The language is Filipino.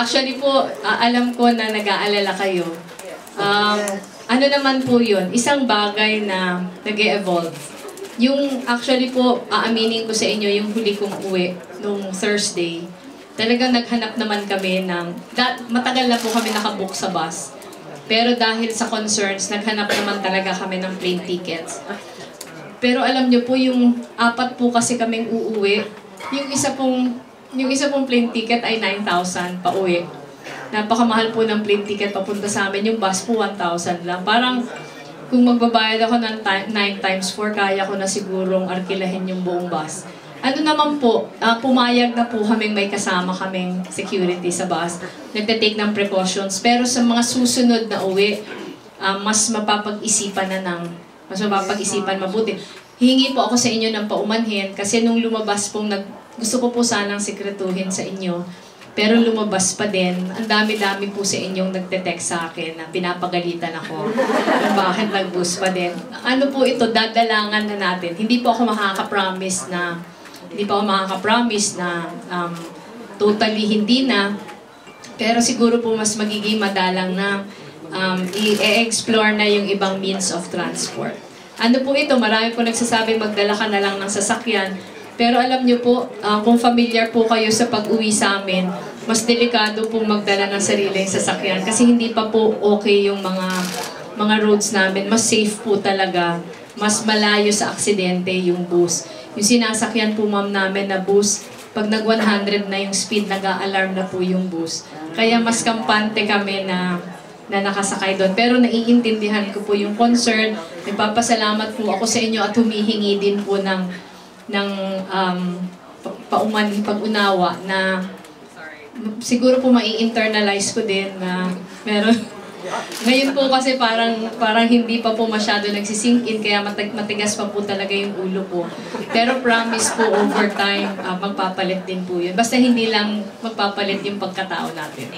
Actually po, alam ko na nag-aalala kayo. Ano naman po yun? Isang bagay na nag-e-evolve. Yung actually po, aaminin ko sa inyo, yung huli kong uwi nung Thursday, talagang naghanap naman kami ng, matagal na po kami nakabook sa bus. Pero dahil sa concerns, naghanap naman talaga kami ng plane tickets. Pero alam nyo po, yung 4 po kasi kaming uuwi, yung isa pong plane ticket ay 9,000 pa uwi. Napakamahal po ng plane ticket papunta sa amin, yung bus po 1,000 lang. Parang kung magbabayad ako ng 9 times 4, kaya ko na sigurong arkilahin yung buong bus. Ano naman po, pumayag na po kaming may kasama kaming security sa bus. Nagte-take ng precautions. Pero sa mga susunod na uwi, mas mapapag-isipan mabuti. Hihingi po ako sa inyo ng paumanhin kasi nung lumabas pong gusto ko po sanang sikretuhin sa inyo. Pero lumabas pa din, ang dami-dami po sa inyong nagte-text sa akin na pinapagalitan ako kung bakit nag-boost pa din. Ano po ito, dadalangan na natin. Hindi po ako makaka-promise na totally hindi na. Pero siguro po mas magiging madalang na i-explore na yung ibang means of transport. Ano po ito, marami po nagsasabi magdala ka na lang ng sasakyan. Pero alam niyo po, kung familiar po kayo sa pag-uwi sa amin, mas delikado po magdala ng sariling sasakyan kasi hindi pa po okay yung mga roads namin. Mas safe po talaga, mas malayo sa aksidente yung bus. Yung sinasakyan po ma'am namin na bus, pag nag-100 na yung speed, nag-a-alarm na po yung bus. Kaya mas kampante kami na nakasakay doon. Pero naiintindihan ko po yung concern. Nagpapasalamat po ako sa inyo at humihingi din po ng pag-unawa na siguro po mai-internalize ko din na meron. Ngayon po kasi parang hindi pa po masyado nagsisink in kaya matigas pa po talaga yung ulo ko. Pero promise po over time magpapalit din po yun. Basta hindi lang magpapalit yung pagkatao natin.